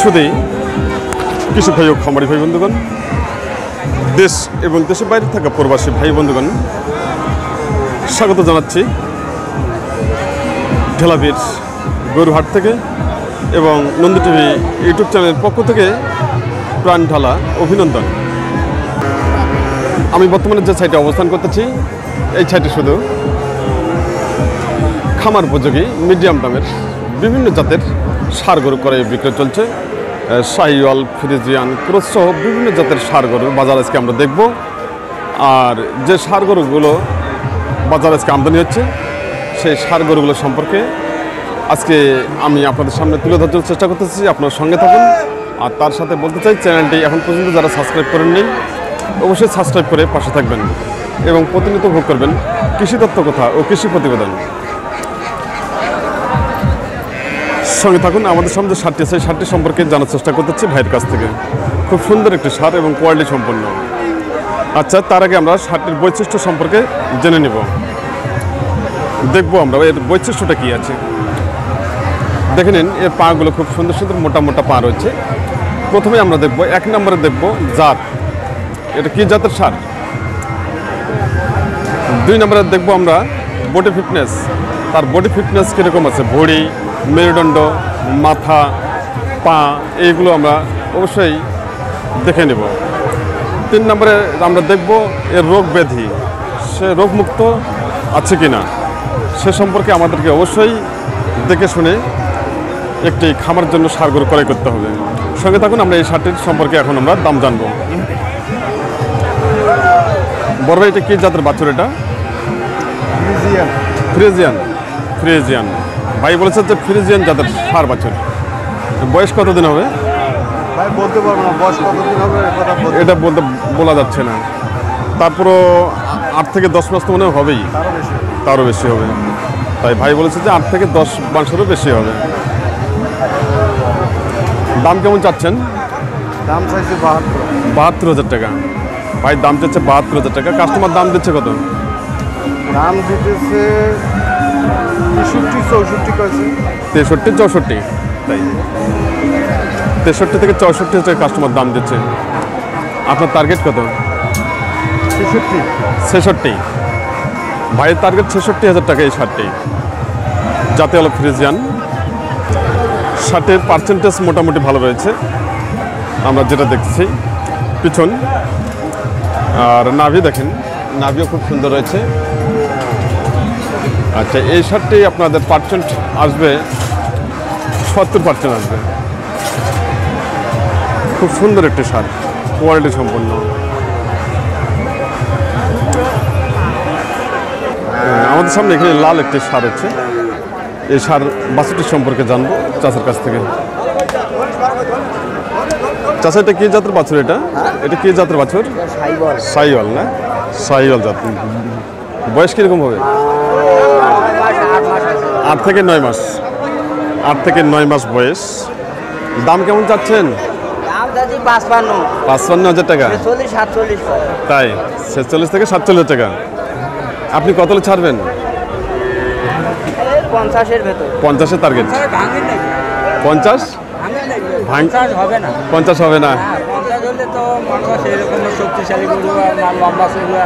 সুদী কৃষক ভাই ও খামারি ভাই বন্ধুগণ, দেশ এবং দেশের বাইরে থাকা প্রবাসী ভাই বন্ধুগণ, স্বাগত জানাচ্ছি ঢেলাবীর গরুহাট থেকে এবং নন্দী টিভি ইউটিউব চ্যানেলের পক্ষ থেকে প্রাণ ঢালা অভিনন্দন। আমি বর্তমানে যে সাইটে অবস্থান করতেছি, এই সাইটে শুধু খামার উপযোগী মিডিয়াম দামের বিভিন্ন জাতের ষাঁড় গরু করে বিক্রয় চলছে। শাহিওয়াল, ফ্রিজিয়ান, ক্রস সহ বিভিন্ন জাতের ষাঁড় গরুর বাজার আজকে আমরা দেখব। আর যে ষাঁড় গরুগুলো বাজার আজকে আমদানি হচ্ছে, সেই ষাঁড় গরুগুলো সম্পর্কে আজকে আমি আপনাদের সামনে তুলে ধরার চেষ্টা করতেছি। আপনার সঙ্গে থাকুন। আর তার সাথে বলতে চাই, চ্যানেলটি এখন পর্যন্ত যারা সাবস্ক্রাইব করেননি, অবশ্যই সাবস্ক্রাইব করে পাশে থাকবেন এবং প্রতিনিয়ত ভোগ করবেন কৃষি তত্ত্ব কথা ও কৃষি প্রতিবেদন। সঙ্গে থাকুন। আমাদের সামনে যে ষাঁড়টি আছে, ষাঁড়টি সম্পর্কে জানার চেষ্টা করতেছি ভাইয়ের কাছ থেকে। খুব সুন্দর একটি ষাঁড় এবং কোয়ালিটি সম্পন্ন। আচ্ছা, তার আগে আমরা ষাঁড়টির বৈশিষ্ট্য সম্পর্কে জেনে নেব, দেখবো আমরা এর বৈশিষ্ট্যটা কী আছে। দেখে নিন, এর পাগুলো খুব সুন্দর সুন্দর মোটা মোটা পা রয়েছে। প্রথমে আমরা দেখব, এক নম্বরে দেখব জাত, এটা কী জাতের ষাঁড়। দুই নম্বরে দেখব আমরা বডি ফিটনেস, তার বডি ফিটনেস কীরকম আছে, ভড়ি, মেরুদণ্ড, মাথা, পা, এইগুলো আমরা অবশ্যই দেখে নেব। তিন নম্বরে আমরা দেখব এর রোগ ব্যাধি, সে রোগমুক্ত আছে কি না, সে সম্পর্কে আমাদেরকে অবশ্যই দেখে শুনে একটি খামার জন্য ষাঁড় গরু ক্রয় করতে হবে। সঙ্গে থাকুন, আমরা এই ষাঁড়টির সম্পর্কে এখন আমরা দাম জানব। বড় ভাই, এটা কী জাতের বাছুর? এটা ফ্রিজিয়ান। ফ্রিজিয়ান ভাই বলেছে যে ফ্রিজিয়ান জাতের ষাঁড় বাছুর। বয়স কতদিন হবে? ভাই বলতে পারবো না, বয়স কতদিন হবে এটা বলা যাচ্ছে না। তারপরও 8 থেকে 10 মাস তো মনে হবেই, তারও বেশি হবে। তাই ভাই বলেছে যে 8 থেকে 10 মাসেরও বেশি হবে। দাম কেমন চাচ্ছেন? দাম চাইছে 72,000 টাকা। ভাই দাম চাচ্ছে 72,000 টাকা। কাস্টমার দাম দিচ্ছে কত? দাম দিতেছে 63-64 কয়েছে। 63-64, তাই 63 থেকে 64 টাকা কাস্টমার দাম দিচ্ছে। আপনার টার্গেট কত? 66। ভাইয়ের টার্গেট 66,000 টাকা এই ষাঁড়টি। যাতে হলো ফ্রিজিয়ান। ষাঁড়ের পার্সেন্টেজ মোটামুটি ভালো রয়েছে আমরা যেটা দেখছি। পিছন আর নাভি দেখেন, নাভিও খুব সুন্দর রয়েছে। আচ্ছা, এই ষাঁড়টি আপনাদের পার্সেন্ট আসবে 70% আসবে। খুব সুন্দর একটি ষাঁড়, কোয়ালিটি সম্পন্ন। আমাদের সামনে এখানে লাল একটি ষাঁড় হচ্ছে। এই ষাঁড় বাছুরটির সম্পর্কে জানবো চাচার কাছ থেকে। চাচা, এটা কী জাতের বাছুর? এটা কী জাতের বাছুর? শাহিওয়াল না? শাহিওয়াল জাত। বয়স কীরকম হবে? 8 থেকে 9 মাস। 8 থেকে 9 মাস বয়স। দাম কেমন চাচ্ছেন? 55,000 টাকা। তাই 46 থেকে 47 টাকা। আপনি কত ছাড়বেন? 50-এর ভেতর। 50-এর টার্গেট। 50 হবে না। 50 হবে না। 50 হলে তো মানুষ এরকম শক্তিশালী গরু আর লম্বা চড়ুয়া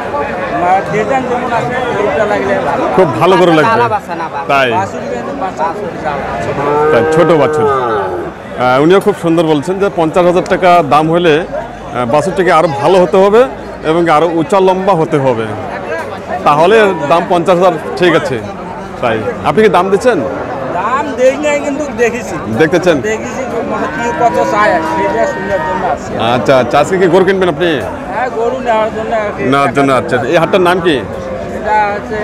ডিজাইন যেমন আছে এইটা লাগলে খুব ভালো গরু লাগবে। তাই ছোট বাছুর। উনিও খুব সুন্দর বলছেন যে 50,000 টাকা দাম হলে বাছুরটিকে আরও ভালো হতে হবে এবং আরও উঁচা লম্বা হতে হবে, তাহলে দাম 50,000 ঠিক আছে। তাই আপনি কি দাম দিচ্ছেন? দাম দেই নাই, কিন্তু দেখেছি, দেখতেছেন, দেখেছি মানে কি কত চাই সেটা শুনার জন্য আছে। আচ্ছা আচ্ছা, আজকে কি গরু কিনবেন আপনি? হ্যাঁ, গরু নেওয়ার জন্য। নেওয়ার জন্য। আচ্ছা, এই হাটটার নাম কি? এটা হচ্ছে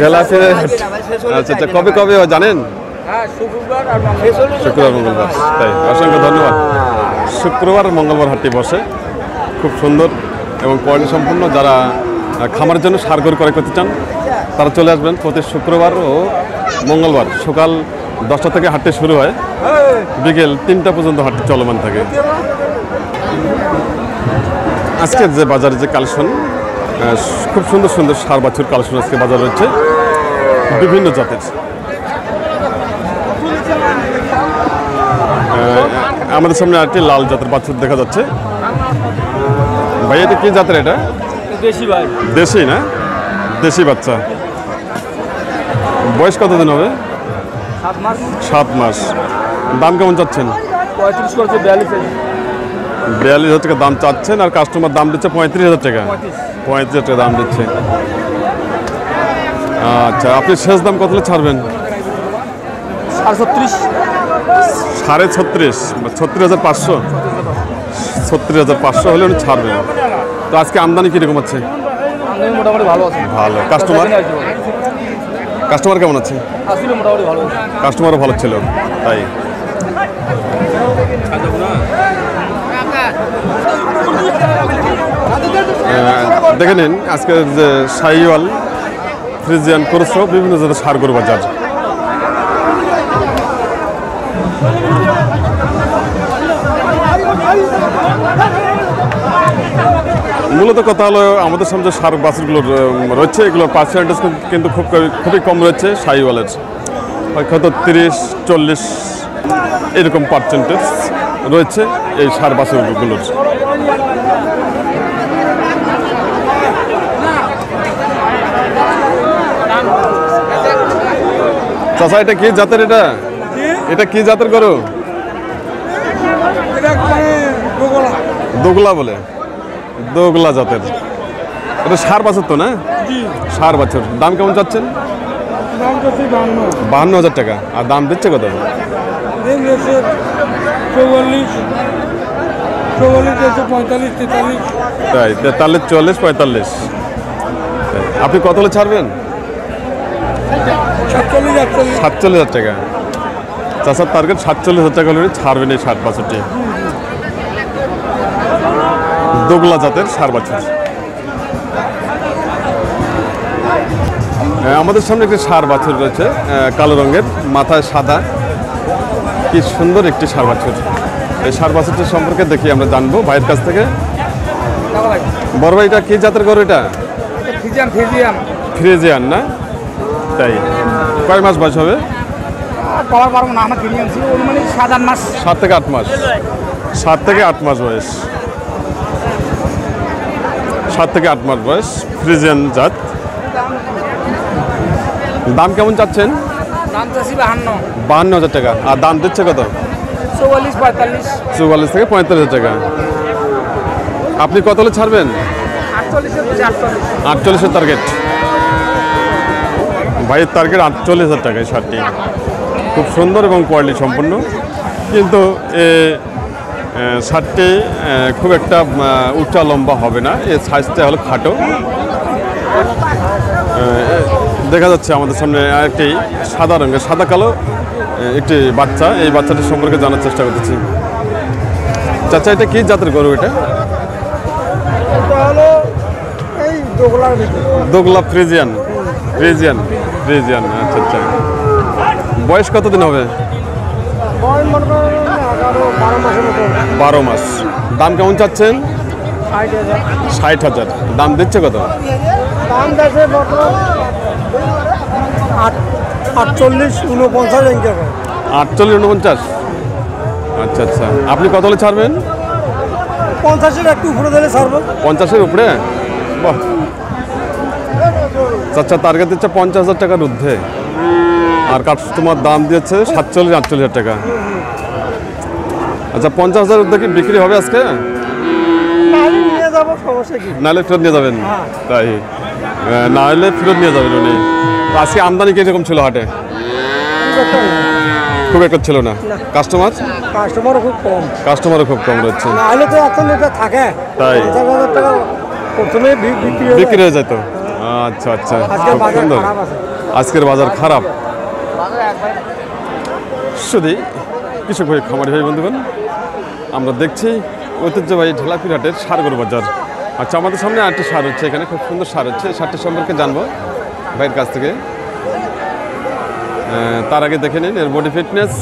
ঢেলাপি হাট। আচ্ছা আচ্ছা, কবে কবে জানেন? হ্যাঁ, শুক্রবার আর মঙ্গলবার। শুক্রবার মঙ্গলবার। তাই অসংখ্য ধন্যবাদ। শুক্রবার মঙ্গলবার হাটটি বসে। খুব সুন্দর এবং কোয়ালিটি সম্পন্ন। যারা খামারের জন্য ষাঁড় গরু ক্রয় করতে চান, তারা চলে আসবেন প্রতি শুক্রবার ও মঙ্গলবার। সকাল 10টা থেকে হাটটি শুরু হয়, বিকেল 3টা পর্যন্ত হাটটি চলমান থাকে। আজকের যে বাজারে যে কালেকশন, খুব সুন্দর সুন্দর ষাঁড় বাছুর কালেকশন আজকে বাজার রয়েছে বিভিন্ন জাতের। আমাদের সামনে আরেকটি লাল জাতের বাছুর দেখা যাচ্ছে। ভাই এটা কি জাতের? এটা বেশি ভাই, দেশি না? দেশি বাচ্চা। বয়স কতদিন হবে? 7 মাস। 7 মাস। দাম কেমন চাচ্ছেন? 35 করছে, 42 42,000 টাকা দাম চাচ্ছেন, আর কাস্টমার দাম দিচ্ছে 35,000 টাকা। 35,000 টাকা দাম দিচ্ছে। আচ্ছা, আপনি শেষ দাম কত হলে ছাড়বেন? 36। 36.5 বা 36,500। 36,500 হলে উনি ছাড়বেন। তো আজকে আমদানি কীরকম আছে? মোটামুটি ভালো আছে। ভালো। কাস্টমার কেমন আছে? আসলে মোটামুটি ভালো আছে। কাস্টমারও ভালো ছিল, তাই। দেখে নিন আজকের যে শাহিওয়াল, ফ্রিজিয়ান, ক্রস বিভিন্ন জাতের ষাঁড় গরু বাজার। মূলত কথা হলো আমাদের সামনে যে ষাঁড় বাছুরগুলো রয়েছে, এগুলোর পার্সেন্টেজ কিন্তু খুবই কম রয়েছে শাহিওয়ালের। হয়তো 30-40 এরকম পার্সেন্টেজ রয়েছে এই ষাঁড় বাছুরগুলোর। চাচা, এটা কি জাতের? এটা কি জাতের গরু? দোগলা বলে, দোগলা জাতের। এটা ষাঁড় বাছুর তো না? ষাঁড় বাছুর। দাম কেমন চাচ্ছেন? 52,000 টাকা। আর দাম দিচ্ছে কত? 44, তাই 43, 44, 45। আপনি কত হলে ছাড়বেন? 47,000 টাকা। চাষার টার্গেট 47,000 টাকা হলে ছাড়বেন এই ষাঁড় বাছুরটি। দোগলা জাতের ষাঁড় বাছুর। আমাদের সামনে একটি ষাঁড় বাছুর রয়েছে, কালো রঙের, মাথায় সাদা। কি সুন্দর একটি ষাঁড় বাছুর। এই ষাঁড় বাছুরটি সম্পর্কে দেখি আমরা জানবো ভাইয়ের কাছ থেকে। বড় ভাই, এটা কি জাতের গরু? এটা ফ্রিজিয়ান না? তাই। কয় মাস বয়স হবে? 7 থেকে 8 মাস। 7 থেকে 8 মাস বয়স। 7 থেকে 8 মাস বয়স, ফ্রিজিয়ান জাত। দাম কেমন চাচ্ছেন? 52,000 টাকা। আর দাম দিচ্ছে কত? 44 থেকে 45,000 টাকা। আপনি কত হলে ছাড়বেন? 48-এর টার্গেট। ভাইয়ের টার্গেট 48,000 টাকা এই শার্টটি। খুব সুন্দর এবং কোয়ালিটি সম্পন্ন, কিন্তু শার্টটি খুব একটা উঁচা লম্বা হবে না। এর সাইজটা হলো খাটো। দেখা যাচ্ছে আমাদের সামনে একটি সাদা রঙের, সাদা কালো একটি বাচ্চা। এই বাচ্চাটির সম্পর্কে জানার চেষ্টা করতেছি। চাচা, এটা কি জাতের গরু? এটা দোগলা ফ্রিজিয়ান। আচ্ছা আচ্ছা। বয়স কতদিন হবে? 12 মাস। দাম কেমন চাচ্ছেন? 60,000। দাম দিচ্ছে কত? 48-49। আচ্ছা আচ্ছা। আপনি কত হলে ছাড়বেন? 50-এর একটু উপরে দিলে ছাড়বো। 50-এর উপরে? বাহ। চাচা টার্গেট দিচ্ছে 50,000 টাকার ঊর্ধ্বে, আর কাস্টমার দাম দিয়েছে 47-48,000 টাকা। আচ্ছা, 50,000 ঊর্ধ্বে কি বিক্রি হবে আজকে? নাহলে ফেরত নিয়ে যাবেন? তাই, না হলে ফেরত নিয়ে যাবেন উনি। আজকে আমদানি কিরকম ছিল হাটে? খুব একটা ছিল না। কাস্টমারও খুব কম রয়েছে। তাই বিক্রি হয়ে যেত। আচ্ছা আচ্ছা, খুব সুন্দর। আজকের বাজার খারাপ। শুধু কৃষক ভাই, খামারি ভাই বন্ধুগণ, আমরা দেখছি ঐতিহ্যবাহী ঢেলাপির হাটের ষাঁড় গরু বাজার। আচ্ছা, আমাদের সামনে আরেকটি ষাঁড় হচ্ছে, এখানে খুব সুন্দর ষাঁড় হচ্ছে। এই ষাঁড়টির সম্পর্কে জানবো ভাইয়ের কাছ থেকে। তার আগে দেখে নিন এর বডি ফিটনেস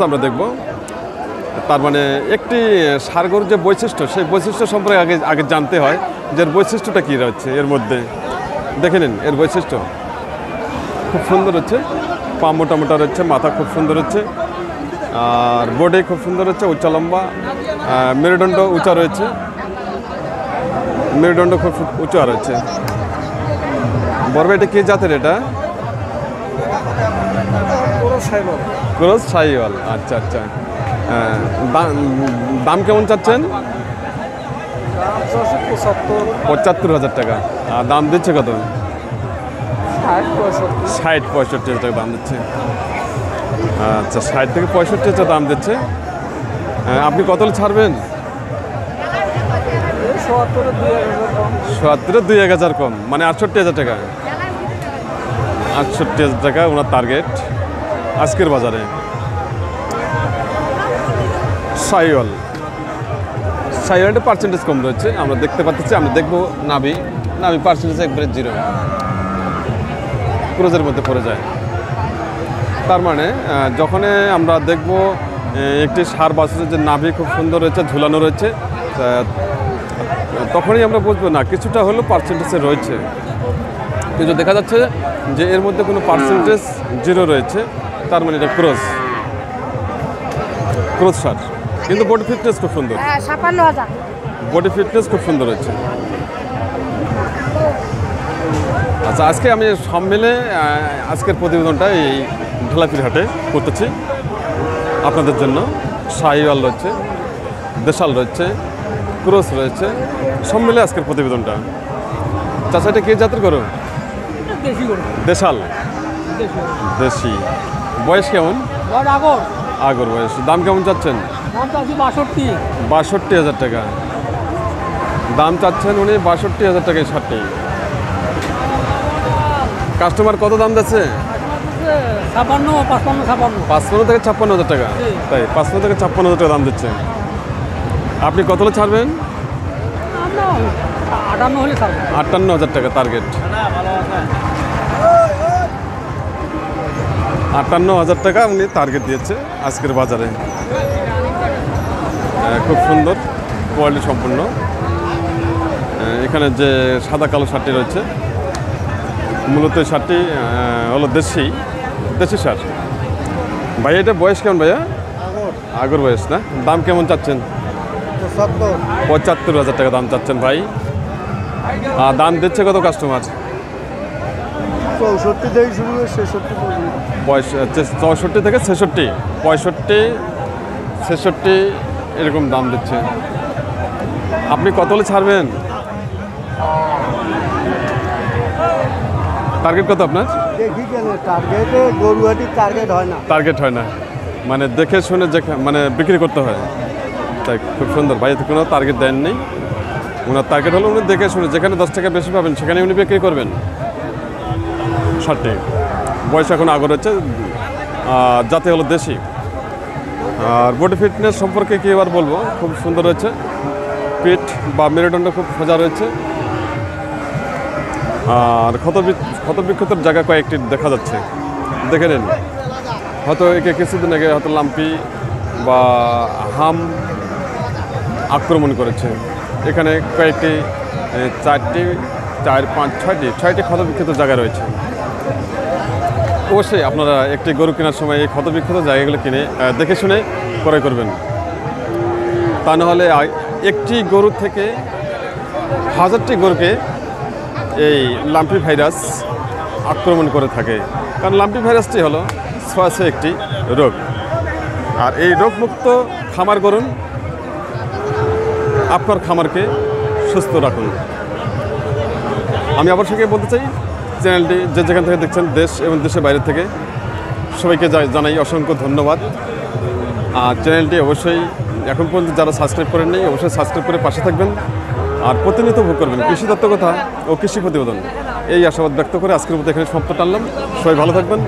আমরা দেখব। তার মানে একটি ষাঁড় গরুর যে বৈশিষ্ট্য, সেই বৈশিষ্ট্য সম্পর্কে আগে জানতে হয় যে এর বৈশিষ্ট্যটা কী রয়েছে এর মধ্যে। দেখে নিন এর বৈশিষ্ট্য খুব সুন্দর হচ্ছে। পা মোটা মোটা রয়েছে, মাথা খুব সুন্দর হচ্ছে। আর বডি খুব সুন্দর হচ্ছে, উচ্চ লম্বা, মেরুদণ্ড উঁচা রয়েছে, মেরুদণ্ড খুব উঁচা রয়েছে। বড় ভাই এটা কি জাতের? এটা ক্রস শাহিওয়াল। আচ্ছা আচ্ছা, দাম কেমন চাচ্ছেন? 75,000 টাকা। আর দাম দিচ্ছে কত? 60-65 টাকা দাম দিচ্ছে। আচ্ছা, 60 থেকে 65 দাম দিচ্ছে। আপনি কত ছাড়বেন? 70-এ 2-1,000 কম, মানে 68,000 টাকা। 68,000 টাকা ওনার টার্গেট আজকের বাজারে। শাহিওয়ালটা পার্সেন্টেজ কম রয়েছে, আমরা দেখতে পাচ্ছি। আমরা দেখবো নাভি পার্সেন্টেজ একবারে 0, ক্রোজের মধ্যে পড়ে যায়। তার মানে যখন আমরা দেখব একটি ষাঁড় বাছুরের যে নাভি খুব সুন্দর রয়েছে, ঝুলানো রয়েছে, তখনই আমরা বুঝবো না কিছুটা হলেও পার্সেন্টেজে রয়েছে। কিন্তু দেখা যাচ্ছে যে এর মধ্যে কোনো পার্সেন্টেজ 0 রয়েছে, তার মানে এটা ক্রস ষাঁড়। কিন্তু বডি ফিটনেস খুব সুন্দর, 56,000 বডি ফিটনেস খুব সুন্দর হচ্ছে। আচ্ছা, আজকে আমি সব মিলে আজকের প্রতিবেদনটা এই ঢালাপির হাটে করতেছি আপনাদের জন্য। শাহিওয়াল রয়েছে, দেশাল রয়েছে, ক্রস রয়েছে, সব মিলে আজকের প্রতিবেদনটা। চাচা এটা কি জাতের গরু? দেশাল, দেশি। বয়স কেমন? আগর বয়স। দাম কেমন চাচ্ছেন? 62,000 টাকা দাম চাচ্ছেন উনি। 62,000 টাকায় ষাটটি। কাস্টমার কত দাম যাচ্ছে? 55 থেকে 56,000 টাকা। তাই 55 থেকে 56,000 টাকা দাম দিচ্ছে। আপনি কত হলে ছাড়বেন? 58,000 টাকা টার্গেট। 58,000 টাকা উনি টার্গেট দিয়েছে আজকের বাজারে। খুব সুন্দর কোয়ালিটি সম্পূর্ণ। এখানে যে সাদা কালো শার্টটি রয়েছে, মূলত শার্টটি হলো দেশি ষাঁড়। ভাইয়া এটা বয়স কেমন ভাইয়া? আগর বয়স না? দাম কেমন চাচ্ছেন? 75,000 টাকা দাম চাচ্ছেন ভাই। আর দাম দিচ্ছে কত কাস্টমার? 64 থেকে শুরু করে 66 পর্যন্ত। 64 থেকে 66, 65-66 এরকম দাম দিচ্ছে। আপনি কত হলে ছাড়বেন? টার্গেট কত আপনার? দেখি কেন টার্গেটে গরুয়াটির টার্গেট হয় না। টার্গেট হয় না, মানে দেখে শুনে মানে বিক্রি করতে হয়। তাই খুব সুন্দর। ভাই তো কোনো টার্গেট দেননি। ওনার টার্গেট হলো উনি দেখে শুনে যেখানে 10 টাকা বেশি পাবেন সেখানে উনি বিক্রি করবেন। ষাটটি। বয়স এখন আগর হচ্ছে, জাতি হলো দেশি। আর বডি ফিটনেস সম্পর্কে কী এবার বলবো, খুব সুন্দর রয়েছে। পিঠ বা মেরুদণ্ড খুব সোজা রয়েছে। আর ক্ষতবিক্ষতর জায়গা কয়েকটি দেখা যাচ্ছে, দেখে নিন। হয়তো একে কিছুদিন আগে হয়তো লাম্পি বা হাম আক্রমণ করেছে। এখানে কয়েকটি 4-5-6টি ক্ষতবিক্ষত জায়গা রয়েছে। অবশ্যই আপনারা একটি গরু কেনার সময় এই ক্ষতবিক্ষত জায়গাগুলো কিনে দেখে শুনে ক্রয় করবেন। তা নাহলে একটি গরু থেকে 1000টি গরুকে এই লাম্পি ভাইরাস আক্রমণ করে থাকে। কারণ লাম্পি ভাইরাসটি হলো ছোঁয়াচে একটি রোগ। আর এই রোগমুক্ত খামার করুন, আপনার খামারকে সুস্থ রাখুন। আমি আবার সঙ্গে বলতে চাই, চ্যানেলটি যেখান থেকে দেখছেন, দেশ এবং দেশের বাইরে থেকে, সবাইকে জানাই অসংখ্য ধন্যবাদ। আর চ্যানেলটি অবশ্যই এখন পর্যন্ত যারা সাবস্ক্রাইব করেননি অবশ্যই সাবস্ক্রাইব করে পাশে থাকবেন। আর প্রতিনিয়ত ভোগ করবেন কৃষি তত্ত্ব কথা ও কৃষি প্রতিবেদন। এই আশাবাদ ব্যক্ত করে আজকের মতো এখানে সমাপ্ত টানলাম। সবাই ভালো থাকবেন,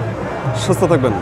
সুস্থ থাকবেন।